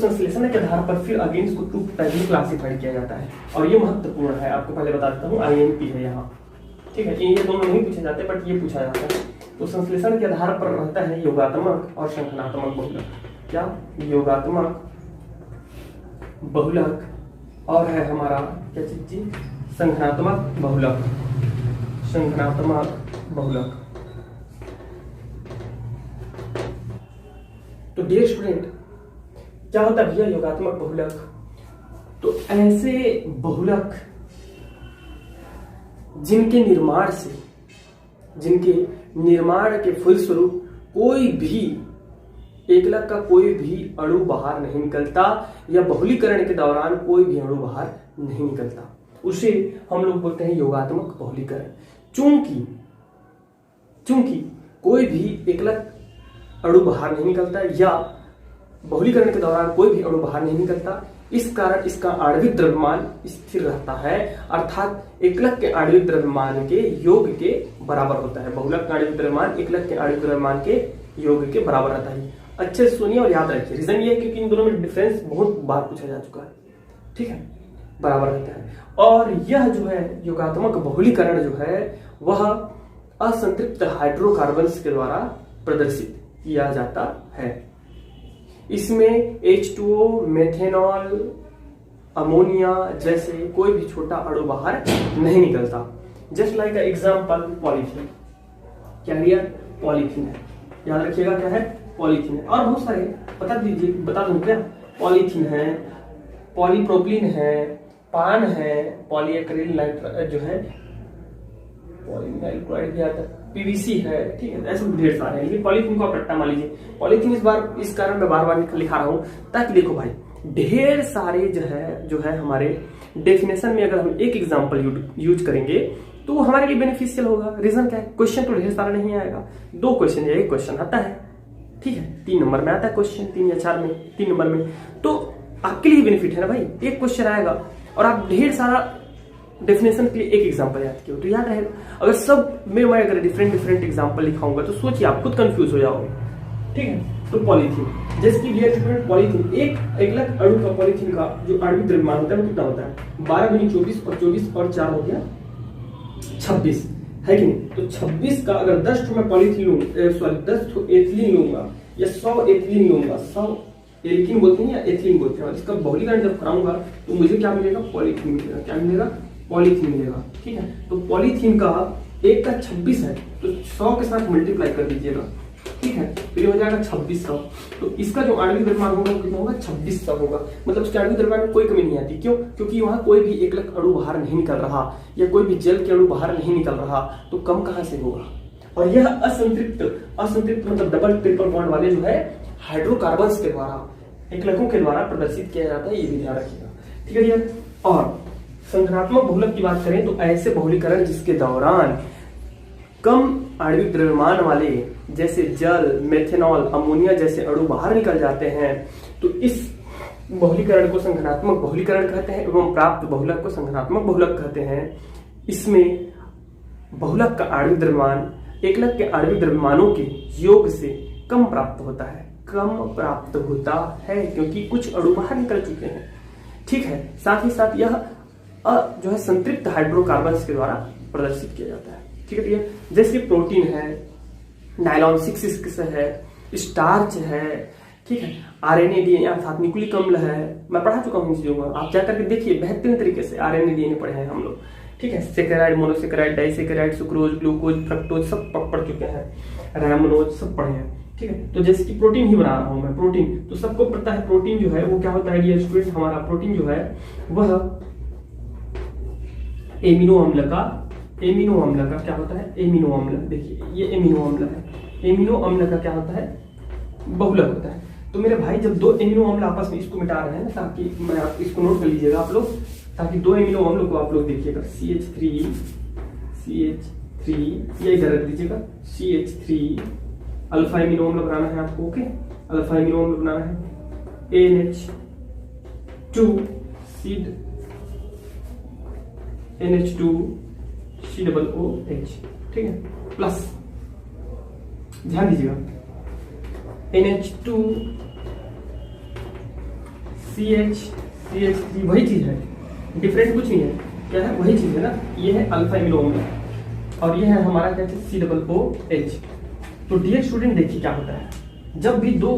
संश्लेषण के आधार पर फिर अगेन इसको 2 टाइप में क्लासिफाइड किया जाता है और ये महत्वपूर्ण है। आपको पहले बता देता हूँ, आईएमपी है यहाँ, ठीक है। ये दोनों नहीं पूछे जाते बट ये पूछा जाता है। तो संश्लेषण के आधार पर रहता है योगात्मक और संख्यात्मक बहुलक। क्या? योगात्मक बहुलक और है हमारा क्या चीज जी? संख्यात्मक बहुलक। संख्यात्मक बहुलक। तो डियर स्टूडेंट, क्या होता है भैया योगात्मक बहुलक? तो ऐसे बहुलक जिनके निर्माण के फलस्वरूप कोई भी एकलक का कोई भी अणु बाहर नहीं निकलता या बहुलीकरण के दौरान कोई भी अणु बाहर नहीं निकलता, उसे हम लोग बोलते हैं योगात्मक बहुलीकरण। चूंकि कोई भी एकलक अणु बाहर नहीं निकलता या बहुलीकरण के दौरान कोई भी अणु बाहर नहीं निकलता, इस कारण इसका आणविक द्रव्यमान स्थिर रहता है, अर्थात एकलक के आणविक द्रव्यमान के योग के बराबर होता है। बहुलक का आणविक द्रव्यमान एकलक के आणविक द्रव्यमान के योग के बराबर रहता है। अच्छे से सुनिए और याद रखिए। रीजन ये है क्योंकि इन दोनों में डिफरेंस बहुत बार पूछा जा चुका है, ठीक है। बराबर रहता है। और यह जो है योगात्मक बहुलीकरण जो है वह असंतृप्त हाइड्रोकार्बन्स के द्वारा प्रदर्शित किया जाता है। इसमें H2O, मेथेनॉल, अमोनिया जैसे कोई भी छोटा अणु बाहर नहीं निकलता। Just like example polythene. क्या डियर? पॉलीथीन है, याद रखिएगा क्या है? पॉलीथीन है। और बहुत सारे बता दूं क्या? पॉलीथीन है, पॉलीप्रोपिलीन है, पान है, पॉलीएक्रिल जो है पॉलीनाइल क्लोराइड भी आता है, पीवीसी है, ठीक है। ऐसे ढेर सारे हैं, लेकिन पॉलीथीन को आप रट्टा मान लीजिए। पॉलीथीन इस कारण मैं बार बार लिखा रहा हूं ताकि देखो भाई ढेर सारे जो है हमारे डेफिनेशन में अगर हम एक एग्जांपल यूज करेंगे तो वो हमारे लिए बेनिफिशियल होगा। रीजन क्या है? क्वेश्चन तो ढेर सारा नहीं आएगा, 2 क्वेश्चन या 1 क्वेश्चन आता है, ठीक है। 3 नंबर में आता है क्वेश्चन, 3 या 4 में, 3 नंबर में, तो आपके लिए बेनिफिट है ना भाई। 1 क्वेश्चन आएगा और आप ढेर सारा डेफिनेशन के लिए 1 एग्जांपल याद किया तो याद रहेगा। अगर सब में मैं अगर डिफरेंट एग्जांपल लिखाऊंगा तो सोचिए आप खुद कंफ्यूज हो जाओगे, ठीक है। तो पॉलीथीन, जैसे कि डियर स्टूडेंट पॉलीथीन एक एकलक अणु का पॉलीथीन का जो आणविक द्रव्यमान होता है वो कितना होता है? 12 × 24 और 24 और 4 हो गया 26, है कि नहीं? तो 26 का अगर 10 ठो मैं पॉलीथीन लूँ, सॉरी 10 ठो एथिलीन लूंगा या 100 एथिलीन लूंगा, 100 एल्कीन बोलते हैं या एथिलीन बोलते हैं, इसका बहुलीकरण जब कराऊंगा तो मुझे क्या मिलेगा? पॉलीथीन मिलेगा। क्या मिलेगा? पॉलीथीन मिलेगा, ठीक है। तो पॉलीथीन का 1 का 26 है तो 100 के साथ मल्टीप्लाई कर दीजिएगा, ठीक है, फिर हो जाएगा 2600। तो इसका जो आणविक द्रव्यमान होगा वो कितना होगा? 2600 होगा। मतलब उसके आणविक द्रव्यमान में कोई कमी नहीं आती। क्यों? क्योंकि वहां कोई भी एकलक अणु बाहर नहीं निकल रहा या कोई भी जल के अणु बाहर नहीं निकल रहा, तो कम कहां से होगा? और यह असंतृप्त मतलब डबल ट्रिपल बॉन्ड वाले जो है हाइड्रोकार्बन्स के द्वारा, एकलकों के द्वारा प्रदर्शित किया जाता है, ये भी ध्यान रखिएगा, ठीक है भैया। और संख्यात्मक बहुलक की बात करें तो ऐसे बहुलीकरण जिसके दौरान कम आणविक द्रव्यमान वाले जैसे जल, मेथेनॉल, अमोनिया जैसे अणु बाहर निकल जाते हैं, तो इस बहुलीकरण को संख्यात्मक बहुलीकरण कहते हैं एवं प्राप्त बहुलक को संख्यात्मक बहुलक कहते हैं। इसमें बहुलक का आणविक द्रव्यमान एकलक के आणविक द्रव्यमानों के योग से कम प्राप्त होता है, क्योंकि कुछ अणु बाहर निकल चुके हैं, ठीक है। साथ ही साथ यह जो है संतृप्त हाइड्रोकार्बन्स के द्वारा प्रदर्शित किया जाता है, ठीक है भैया। जैसे प्रोटीन है, नायलॉन 6 है, स्टार्च है, ठीक है, आरएनए डीएनए अर्थात न्यूक्लिक अम्ल है। मैं पढ़ा चुका हूँ इन चीजों को, आप जाकर के देखिए, बेहतरीन तरीके से आरएनए डीएनए पढ़े हैं हम लोग, ठीक है। Saccharide, monosaccharide, disaccharide, sucrose, glucose, fructose सब पढ़ चुके हैं, रामनोज सब पढ़े हैं, ठीक है। तो जैसे कि प्रोटीन ही बना रहा हूं मैं, प्रोटीन तो सबको पता है प्रोटीन जो है वो क्या होता है डियर स्टूडेंट, हमारा प्रोटीन जो है वह एमिनो अम्ल का क्या होता है? एमिनो अम्ल। देखिए ये एमिनो अम्ल है, एमिनो अम्ल का क्या होता है? बहुलक होता है। तो मेरे भाई जब 2 एमिनो अम्ल आपस में इसको मिटा रहे हैं, ताकि मैं आप इसको नोट कर लीजिएगा आप लोग, ताकि 2 एमिनो अम्ल को आप लोग देखिएगा, CH3 ये इधर रख दीजिएगा, CH3 अल्फा एमिनो अम्ल बनाना है आपको, ओके, अल्फा एमिनो अम्ल बनाना है, NH2COOH, ठीक है, प्लस ध्यान दीजिएगा NH2 CH वही चीज है, डिफरेंट कुछ नहीं है, क्या है वही चीज है ना। ये है अल्फा एमिनो अम्ल और ये है हमारा क्या है COOH। तो डियर स्टूडेंट देखिए क्या होता है, जब भी दो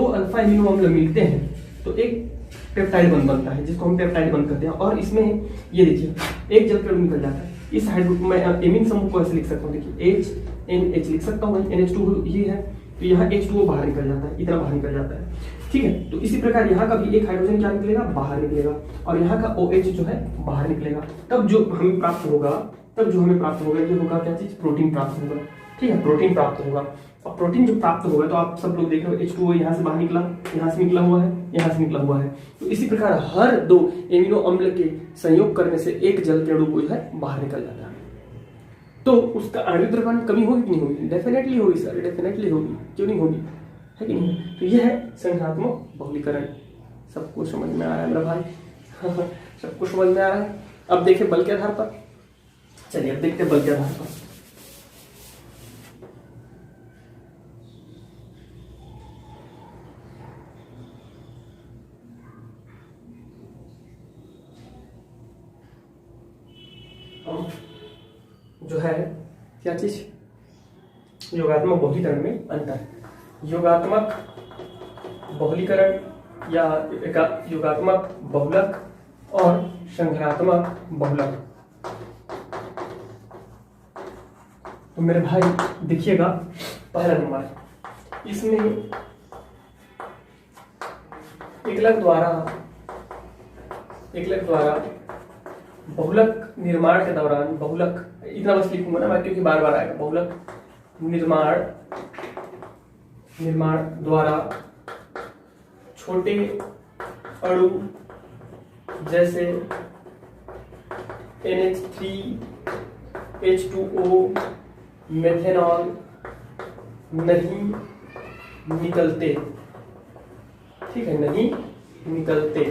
अल्फा एमिनो अम्ल मिलते हैं तो एक पेप्टाइड बॉन्ड बनता है जिसको हम पेप्टाइड बॉन्ड कहते हैं। और इसमें ये देखिए एक जल के अणु निकल जाता है। इस हाइड्रो मैं एमीन समूह को ऐसे लिख सकता हूँ, देखिए HNH लिख सकता हूँ, NH2 ये है तो यहाँ H2O बाहर निकल जाता है, इतना बाहर निकल जाता है, ठीक है। तो इसी प्रकार यहाँ का भी एक हाइड्रोजन क्या निकलेगा, बाहर निकलेगा और यहाँ का OH जो है बाहर निकलेगा। तब जो हमें प्राप्त होगा ये होगा क्या चीज, प्रोटीन प्राप्त होगा, ठीक है, प्रोटीन प्राप्त होगा। और प्रोटीन जो प्राप्त होगा तो आप सब लोग देख रहे हो H2O यहाँ से बाहर निकला, यहाँ से निकला हुआ है, यहाँ से निकला हुआ है। तो इसी प्रकार हर दो एमिनो अम्ल के संयोग करने से एक जल के अणु को जो है बाहर निकल जाता है। तो उसका आणविक द्रव्यमान कमी होगी कि नहीं होगी, डेफिनेटली होगी सर, डेफिनेटली होगी, क्यों नहीं होगी, है कि नहीं। तो यह है संख्यात्मक बहुलीकरण। सबको समझ में आ रहा है मेरा भाई सबको समझ में आ रहा है। अब देखिए बल के आधार पर, चलिए अब देखते हैं बल के आधार पर। जो है क्या चीज, योगात्मक बहुलीकरण में अंतर। योगात्मक बहुलीकरण या योगात्मक बहुलक और संख्यात्मक बहुलक। तो मेरे भाई देखिएगा पहला नंबर, इसमें एकलक द्वारा बहुलक निर्माण के दौरान, बहुलक इतना बस लिखूंगा ना मैं क्योंकि बार बार आएगा, बहुलक निर्माण द्वारा छोटे अणु जैसे NH3H2O मेथेनॉल नहीं निकलते, ठीक है, नहीं निकलते।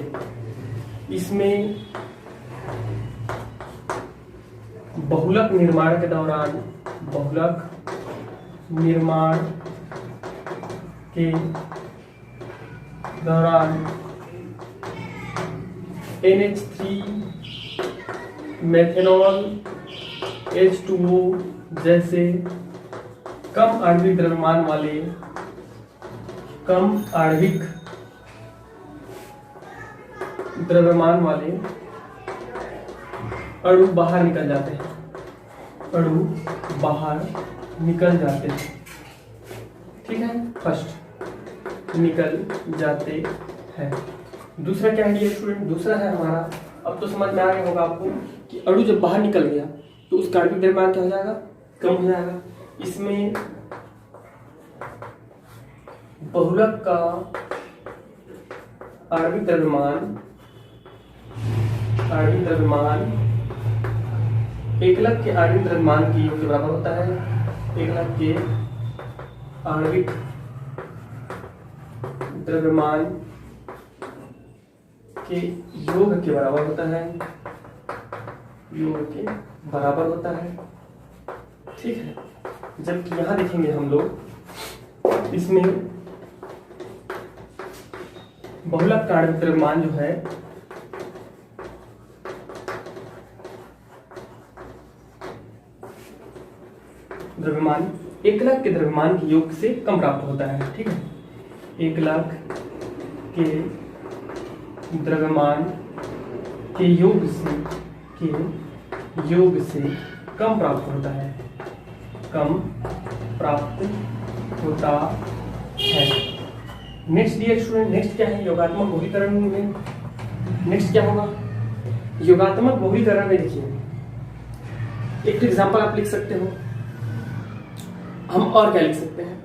इसमें बहुलक निर्माण के दौरान NH3 मेथेनॉल H2O जैसे कम आणविक द्रव्यमान वाले अणु बाहर निकल जाते हैं, ठीक है, फर्स्ट निकल जाते हैं। दूसरा क्या है स्टूडेंट, दूसरा है हमारा, अब तो समझ में आ गया होगा आपको कि अणु जब बाहर निकल गया तो उसका आणविक द्रव्यमान क्या हो जाएगा, कम हो जाएगा। इसमें बहुलक का आणविक द्रव्यमान एकलक के आणविक द्रव्यमान के योग के बराबर होता है, एकलक के आणविक द्रव्यमान के योग के बराबर होता है, ठीक है। जबकि यहां देखेंगे हम लोग, इसमें बहुलक का आणविक द्रव्यमान जो है द्रव्यमान एकलक के द्रव्यमान के योग से कम प्राप्त होता है, ठीक है, एकलक के द्रव्यमान के योग से कम प्राप्त होता है, नेक्स्ट डियर स्टूडेंट, नेक्स्ट क्या है योगात्मक बहुलीकरण में, नेक्स्ट क्या होगा योगात्मक बहुलीकरण में। देखिए एक एग्जांपल आप लिख सकते हो, हम और क्या लिख सकते हैं,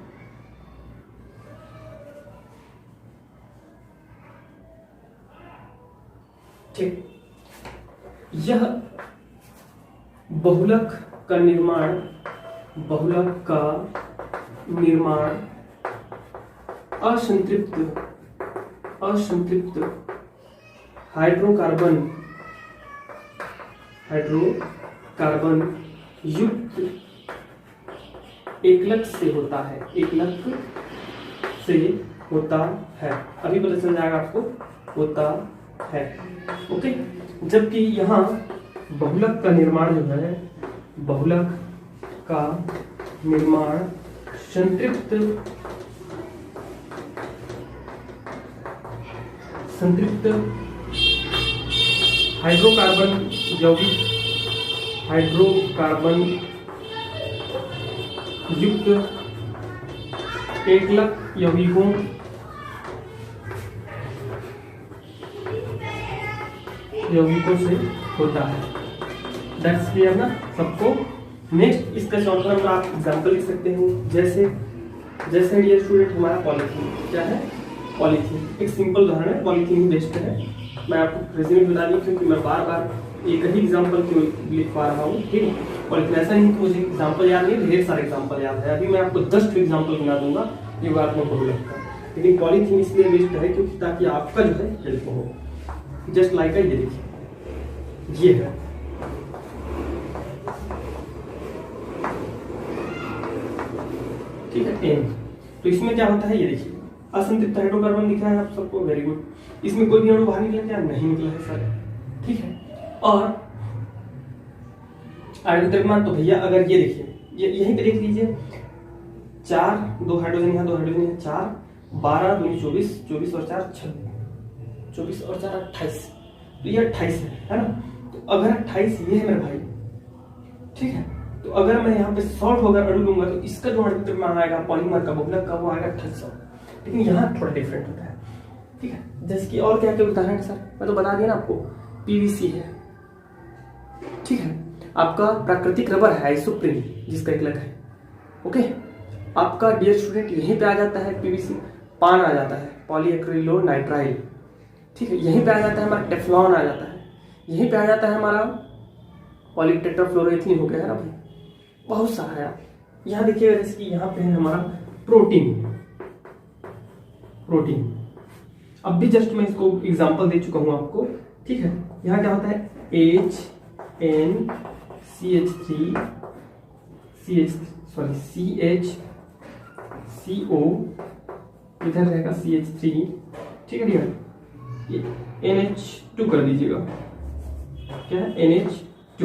ठीक, यह बहुलक का निर्माण असंतृप्त हाइड्रोकार्बन युक्त एकलक से होता है, एकलक से होता है, अभी पता चल जाएगा आपको, होता है। ओके, जबकि यहाँ बहुलक का निर्माण जो है, बहुलक का निर्माण संतृप्त हाइड्रोकार्बन यौगिक, हाइड्रोकार्बन युक्त एकलक यौगिकों से होता है। दैट्स क्लियर ना सबको। नेक्स्ट इसका चौथा नंबर आप एग्जाम्पल लिख सकते हैं, जैसे डियर स्टूडेंट हमारा पॉलीथीन क्या है, पॉलीथीन एक सिंपल उदाहरण है, पॉलीथीन ही बेस्ट है। मैं आपको रिजल्ट बता दी क्योंकि मैं बार बार एक ही एग्जाम्पल क्यों लिख पा रहा हूँ, ठीक है। पॉलीथीन ऐसा नहीं कि मुझे एग्जाम्पल याद नहीं, ढेर सारे एग्जाम्पल याद है। अभी मैं आपको 10 एग्जाम्पल बना दूंगा योगात्मक बहुलक का, लेकिन पॉलीथीन इसलिए बेस्ट है क्योंकि ताकि आपका जो है हेल्प हो। जस्ट लाइक ये देखिए, ये है ठीक है एन। तो इसमें क्या होता है ये देखिए, असंतृप्त हाइड्रोकार्बन दिख रहा है आप सबको, वेरी गुड। इसमें कोई भी अणु बाहर निकला क्या, नहीं निकला है सर, ठीक है। और द्रव्यमान तो भैया अगर ये देखिए, यहीं पे देख लीजिए, 4 2 हाइड्रोजन यहाँ, 2 हाइड्रोजन यहाँ, 4 12 2 24 24 और 4 26, 24 और 4 28, तो ये 28 है ना। तो अगर 28 ये है मेरे भाई, ठीक है, तो अगर मैं यहाँ पे सॉल्ट होकर अणु लूंगा तो इसका जो द्रव्यमान आएगा पॉलीमर का, बहुलक का, वो आएगा 2800। लेकिन यहाँ थोड़ा डिफरेंट होता है, ठीक है। जैसे कि और क्या क्या उदाहरण है सर, मैं तो बता दिया ना आपको, पीवीसी है, ठीक है, आपका प्राकृतिक रबर है आइसोप्रीन जिसका एकलक है, ओके। आपका डियर स्टूडेंट यहीं पे आ जाता है पीवीसी, पान आ जाता है, पॉलीएक्रिलोनाइट्राइल, ठीक है। यहीं पे आ जाता है हमारा टेफ्लॉन आ जाता है, यहीं पे आ जाता है हमारा पॉलीटेट्राफ्लोरोएथिलीन हो गया है ना भाई, बहुत सारा है। यहाँ देखिएगा जैसे कि यहाँ पे है हमारा प्रोटीन। अब भी जस्ट मैं इसको एग्जांपल दे चुका हूँ आपको, ठीक है। यहाँ क्या होता है CHCO, इधर रहेगा CH3, ठीक है डियर, ये NH2 कर दीजिएगा, क्या है NH2,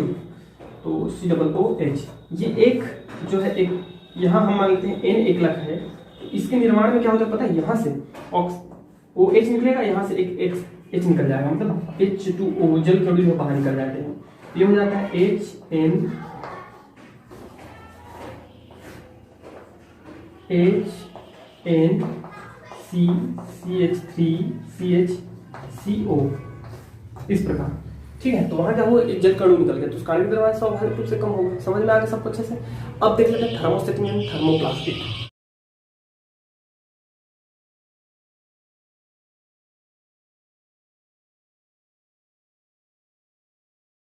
तो COOH। ये एक जो है, एक यहाँ हम मान लेते हैं N एकलक है, तो इसके निर्माण में क्या होता है पता है, यहाँ से OH निकलेगा, यहाँ से एक H निकल जाएगा, मतलब H2O जल के अणु बाहर निकल जाते हैं, ये हो जाता है HNCCH3CHCO, इस प्रकार, ठीक है। तो वहां क्या हुआ, एक जल का अणु निकल गया, तो उसका आणविक द्रव्यमान स्वाभाविक रूप से कम होगा। समझ में आ गया सबको अच्छे से। अब देख लेते हैं थर्मोस्टेटिंग एंड थर्मोप्लास्टिक।